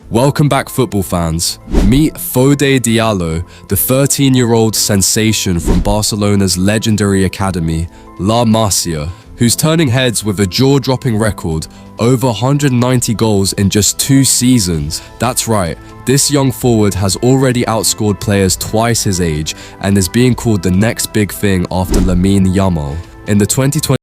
Welcome back, football fans. Meet Fo Diallo, the 13-year-old sensation from Barcelona's legendary academy, La Masia, who's turning heads with a jaw-dropping record, over 190 goals in just 2 seasons. That's right, this young forward has already outscored players twice his age and is being called the next big thing after Lamine Yamal. In the 2020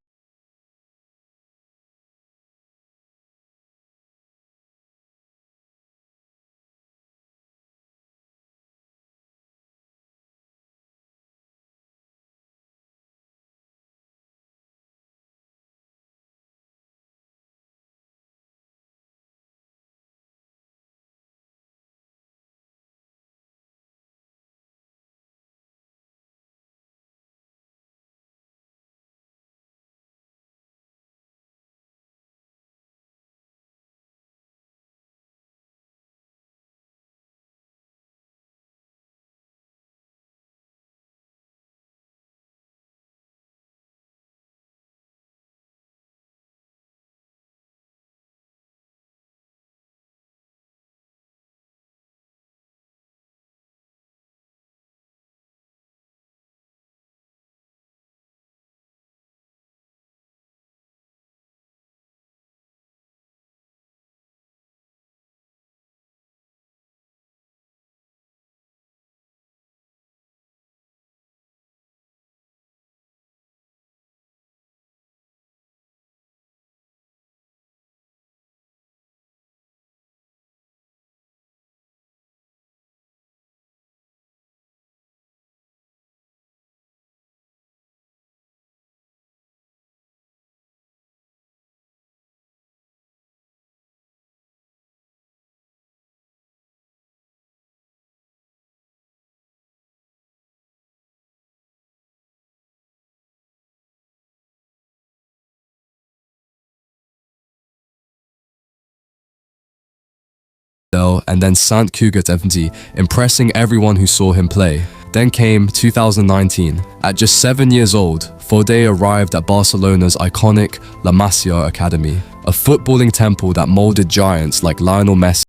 and then Sant Cugat FMT, impressing everyone who saw him play. Then came 2019. At just 7 years old, Fod Dio arrived at Barcelona's iconic La Masia Academy, a footballing temple that molded giants like Lionel Messi.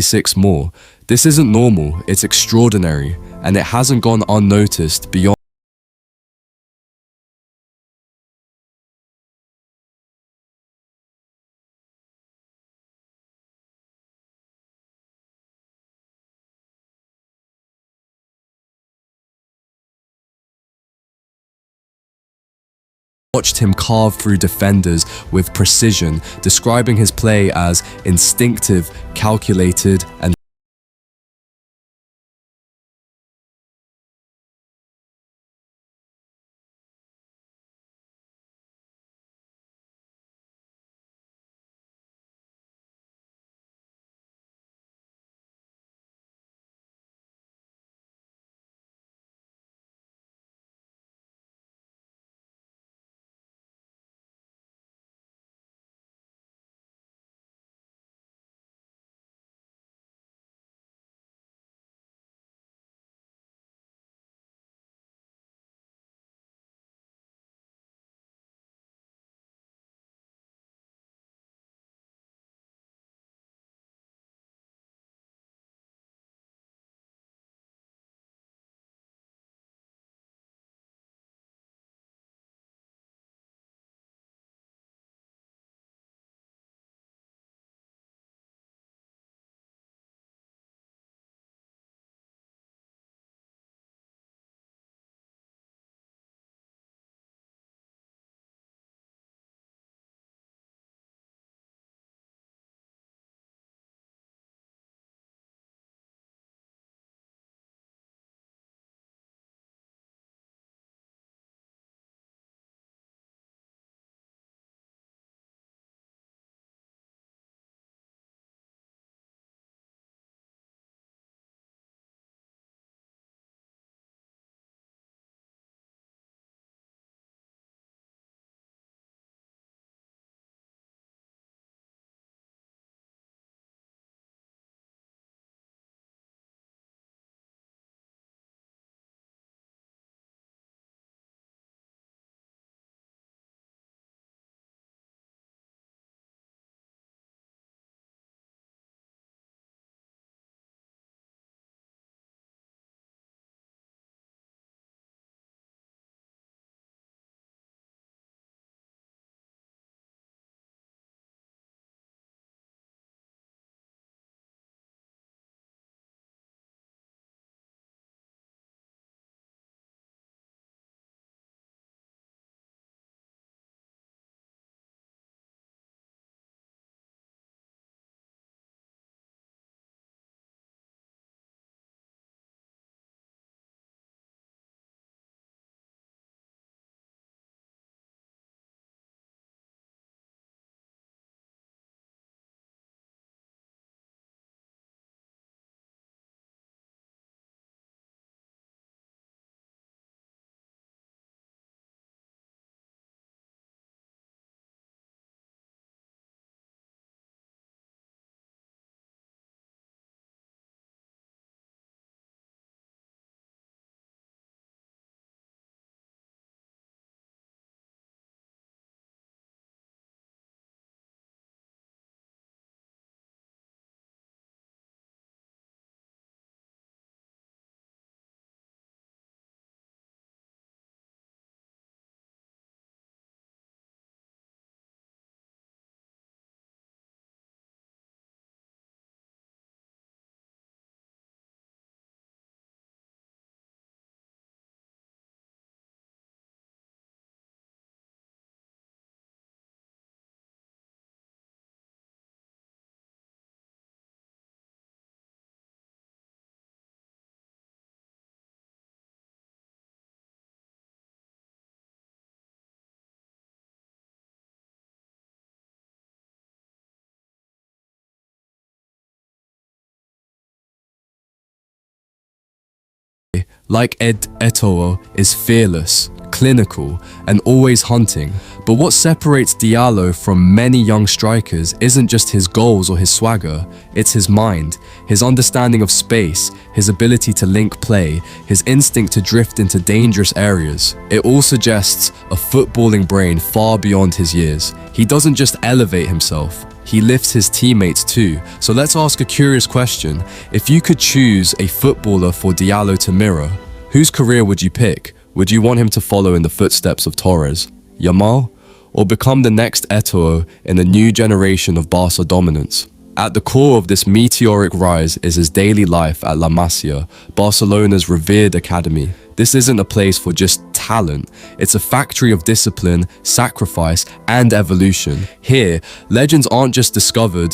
Six more. This isn't normal, it's extraordinary, and it hasn't gone unnoticed beyond watched him carve through defenders with precision, describing his play as instinctive, calculated, and like Eto'o, is fearless, clinical, and always hunting. But what separates Diallo from many young strikers isn't just his goals or his swagger, it's his mind, his understanding of space, his ability to link play, his instinct to drift into dangerous areas. It all suggests a footballing brain far beyond his years. He doesn't just elevate himself, he lifts his teammates too. So let's ask a curious question. If you could choose a footballer for Diallo to mirror, whose career would you pick? Would you want him to follow in the footsteps of Torres, Yamal, or become the next Eto'o in a new generation of Barça dominance? At the core of this meteoric rise is his daily life at La Masia, Barcelona's revered academy. This isn't a place for just talent. It's a factory of discipline, sacrifice, and evolution. Here, legends aren't just discovered,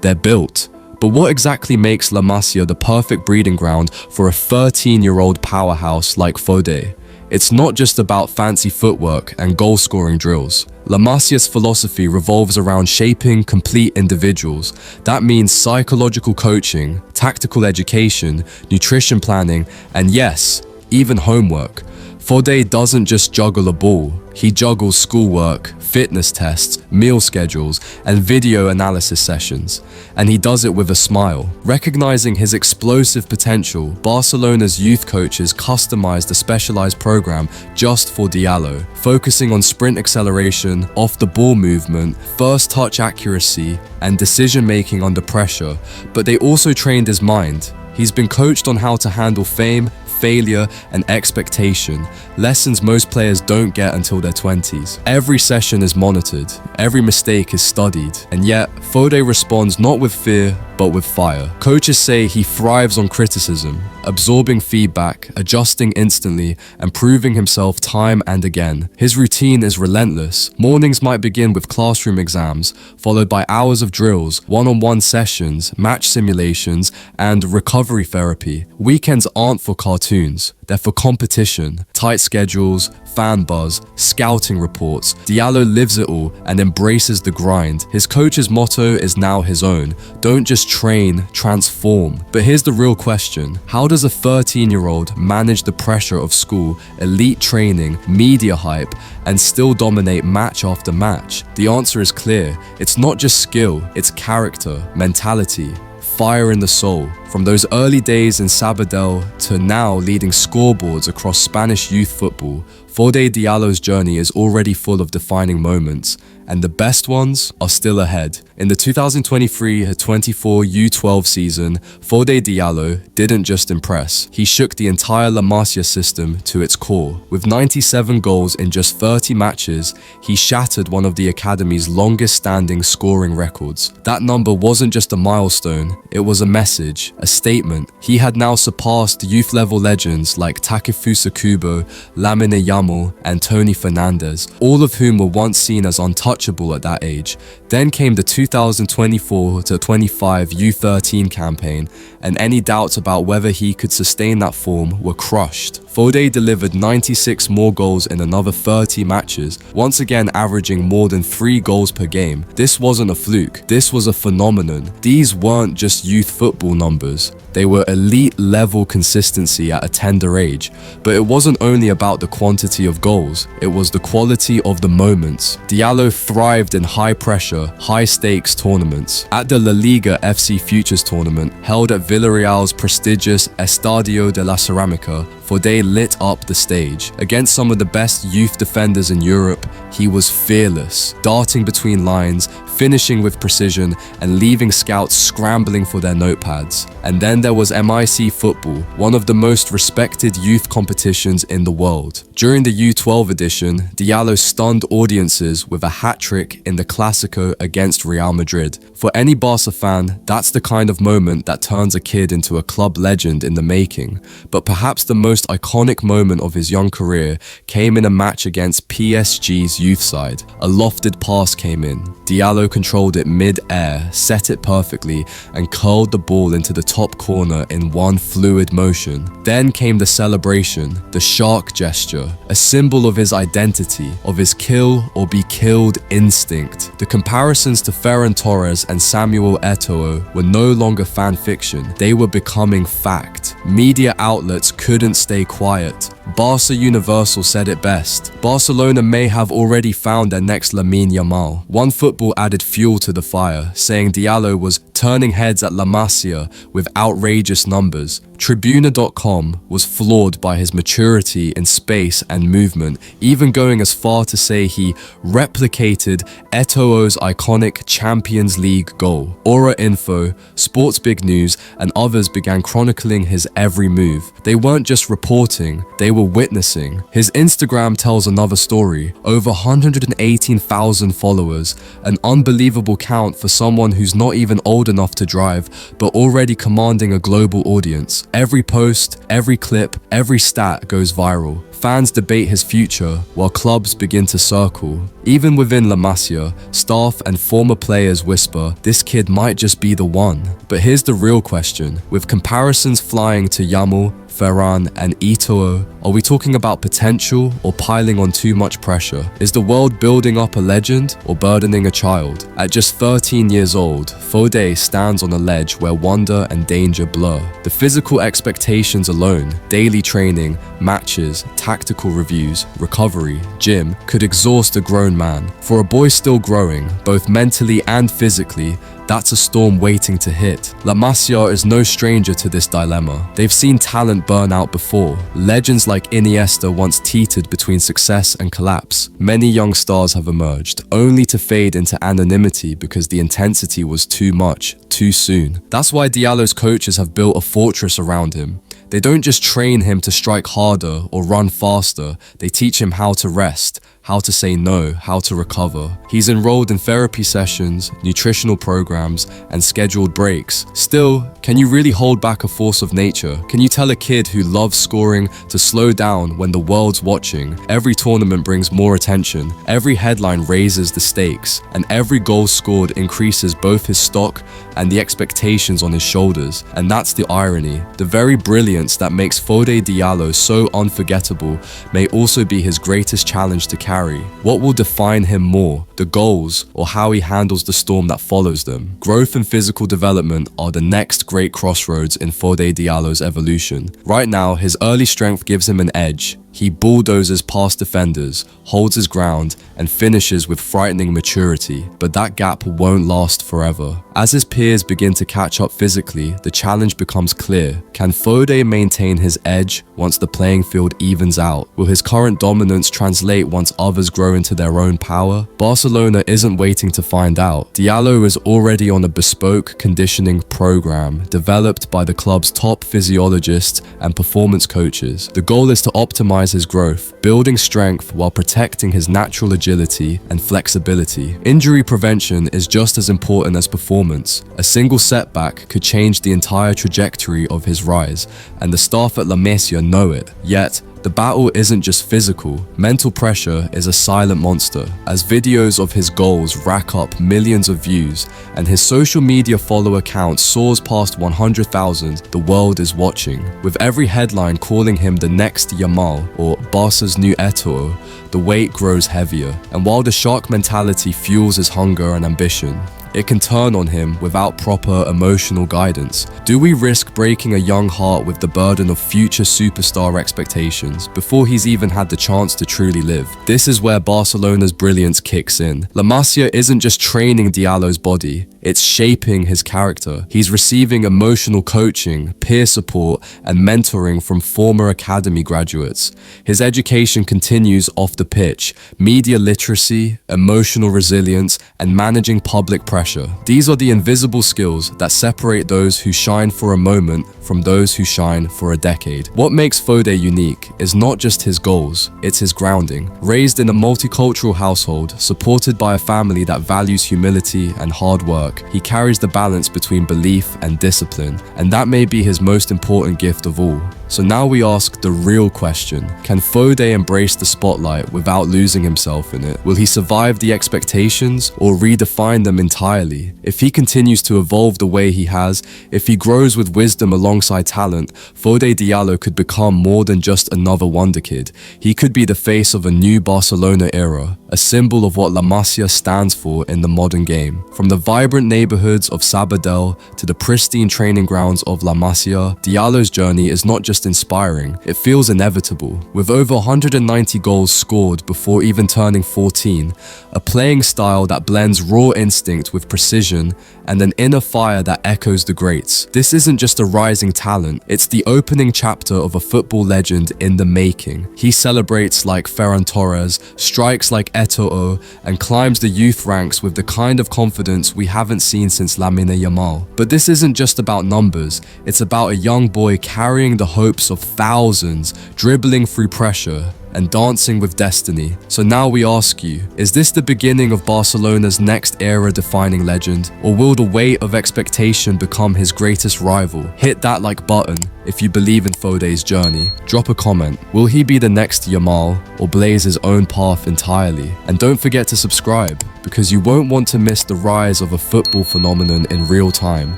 they're built. But what exactly makes La Masia the perfect breeding ground for a 13-year-old powerhouse like Fo Diallo? It's not just about fancy footwork and goal-scoring drills. La Masia's philosophy revolves around shaping complete individuals. That means psychological coaching, tactical education, nutrition planning, and yes, even homework. Fo Diallo doesn't just juggle a ball, he juggles schoolwork, fitness tests, meal schedules, and video analysis sessions. And he does it with a smile. Recognizing his explosive potential, Barcelona's youth coaches customized a specialized program just for Diallo, focusing on sprint acceleration, off-the-ball movement, first touch accuracy, and decision-making under pressure. But they also trained his mind. He's been coached on how to handle fame, failure, and expectation, lessons most players don't get until their 20s. Every session is monitored, every mistake is studied, and yet Fo Diallo responds not with fear, but with fire. Coaches say he thrives on criticism, absorbing feedback, adjusting instantly, and proving himself time and again. His routine is relentless. Mornings might begin with classroom exams, followed by hours of drills, one-on-one sessions, match simulations, and recovery therapy. Weekends aren't for cartoons. They're for competition, tight schedules, fan buzz, scouting reports. Diallo lives it all and embraces the grind. His coach's motto is now his own. Don't just train, transform. But here's the real question. How does a 13-year-old manage the pressure of school, elite training, media hype, and still dominate match after match? The answer is clear. It's not just skill, it's character, mentality, fire in the soul. From those early days in Sabadell to now leading scoreboards across Spanish youth football, Fo Diallo's journey is already full of defining moments, and the best ones are still ahead. In the 2023-24 U12 season, Fo Diallo didn't just impress. He shook the entire La Masia system to its core. With 97 goals in just 30 matches, he shattered one of the academy's longest-standing scoring records. That number wasn't just a milestone, it was a message, a statement. He had now surpassed youth-level legends like Takefusa Kubo, Lamine Yamal, and Tony Fernandez, all of whom were once seen as untouchable at that age. Then came the 2024-25 U13 campaign, and any doubts about whether he could sustain that form were crushed. Fo Diallo delivered 96 more goals in another 30 matches, once again averaging more than 3 goals per game. This wasn't a fluke, this was a phenomenon. These weren't just youth football numbers. They were elite level consistency at a tender age. But it wasn't only about the quantity of goals, it was the quality of the moments. Diallo thrived in high pressure, high stakes tournaments. At the La Liga FC Futures tournament, held at Villarreal's prestigious Estadio de la Ceramica, Fo Diallo lit up the stage. Against some of the best youth defenders in Europe, he was fearless, darting between lines, finishing with precision, and leaving scouts scrambling for their notepads. And then there was MIC football, one of the most respected youth competitions in the world. During the U12 edition, Diallo stunned audiences with a hat-trick in the Clásico against Real Madrid. For any Barça fan, that's the kind of moment that turns a kid into a club legend in the making. But perhaps the most iconic moment of his young career came in a match against PSG's youth side. A lofted pass came in. Diallo controlled it mid-air, set it perfectly, and curled the ball into the top corner in one fluid motion. Then came the celebration, the shark gesture, a symbol of his identity, of his kill or be killed instinct. The comparisons to Ferran Torres and Samuel Eto'o were no longer fan fiction, they were becoming fact. Media outlets couldn't stay quiet. Barça Universal said it best. Barcelona may have already found their next Lamine Yamal. One football added fuel to the fire, saying Diallo was turning heads at La Masia with outrageous numbers. Tribuna.com was floored by his maturity in space and movement, even going as far to say he replicated Eto'o's iconic Champions League goal. Aura Info, Sports Big News, and others began chronicling his every move. They weren't just reporting, they were witnessing. His Instagram tells another story. Over 118,000 followers, an unbelievable count for someone who's not even old enough to drive, but already commanding a global audience. Every post, every clip, every stat goes viral. Fans debate his future, while clubs begin to circle. Even within La Masia, staff and former players whisper, this kid might just be the one. But here's the real question. With comparisons flying to Yamal, Ferran and Eto'o, are we talking about potential or piling on too much pressure? Is the world building up a legend or burdening a child? At just 13 years old, Fo Diallo stands on a ledge where wonder and danger blur. The physical expectations alone, daily training, matches, tactical reviews, recovery, gym, could exhaust a grown man. For a boy still growing, both mentally and physically, that's a storm waiting to hit. La Masia is no stranger to this dilemma. They've seen talent burn out before. Legends like Iniesta once teetered between success and collapse. Many young stars have emerged, only to fade into anonymity because the intensity was too much, too soon. That's why Diallo's coaches have built a fortress around him. They don't just train him to strike harder or run faster, they teach him how to rest, how to say no, how to recover. He's enrolled in therapy sessions, nutritional programs, and scheduled breaks. Still, can you really hold back a force of nature? Can you tell a kid who loves scoring to slow down when the world's watching? Every tournament brings more attention, every headline raises the stakes, and every goal scored increases both his stock and the expectations on his shoulders. And that's the irony. The very brilliance that makes Fo Diallo so unforgettable may also be his greatest challenge to carry. What will define him more, the goals or how he handles the storm that follows them? Growth and physical development are the next great crossroads in Fo Diallo's evolution. Right now, his early strength gives him an edge. He bulldozes past defenders, holds his ground, and finishes with frightening maturity. But that gap won't last forever. As his peers begin to catch up physically, the challenge becomes clear. Can Fo Diallo maintain his edge once the playing field evens out? Will his current dominance translate once others grow into their own power? Barcelona isn't waiting to find out. Diallo is already on a bespoke conditioning program developed by the club's top physiologists and performance coaches. The goal is to optimize his growth, building strength while protecting his natural agility and flexibility. Injury prevention is just as important as performance. A single setback could change the entire trajectory of his rise, and the staff at La Masia know it. Yet, the battle isn't just physical. Mental pressure is a silent monster. As videos of his goals rack up millions of views and his social media follower count soars past 100,000, the world is watching. With every headline calling him the next Yamal or Barca's new Eto'o, the weight grows heavier. And while the shark mentality fuels his hunger and ambition, it can turn on him without proper emotional guidance. Do we risk breaking a young heart with the burden of future superstar expectations before he's even had the chance to truly live? This is where Barcelona's brilliance kicks in. La Masia isn't just training Diallo's body, it's shaping his character. He's receiving emotional coaching, peer support, and mentoring from former academy graduates. His education continues off the pitch: media literacy, emotional resilience, and managing public pressure. These are the invisible skills that separate those who shine for a moment from those who shine for a decade. What makes Fo Diallo unique is not just his goals, it's his grounding. Raised in a multicultural household, supported by a family that values humility and hard work, he carries the balance between belief and discipline, and that may be his most important gift of all. So now we ask the real question: can Fo Diallo embrace the spotlight without losing himself in it? Will he survive the expectations or redefine them entirely? If he continues to evolve the way he has, if he grows with wisdom alongside talent, Fo Diallo could become more than just another Wonderkid. He could be the face of a new Barcelona era, a symbol of what La Masia stands for in the modern game. From the vibrant neighborhoods of Sabadell to the pristine training grounds of La Masia, Diallo's journey is not just inspiring, it feels inevitable. With over 190 goals scored before even turning 14, a playing style that blends raw instinct with precision, and an inner fire that echoes the greats. This isn't just a rising talent, it's the opening chapter of a football legend in the making. He celebrates like Ferran Torres, strikes like Eto'o, and climbs the youth ranks with the kind of confidence we haven't seen since Lamine Yamal. But this isn't just about numbers, it's about a young boy carrying the hope hopes of thousands, dribbling through pressure and dancing with destiny. So now we ask you, is this the beginning of Barcelona's next era-defining legend? Or will the weight of expectation become his greatest rival? Hit that like button if you believe in Fod's journey. Drop a comment. Will he be the next Yamal or blaze his own path entirely? And don't forget to subscribe, because you won't want to miss the rise of a football phenomenon in real time.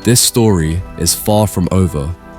This story is far from over.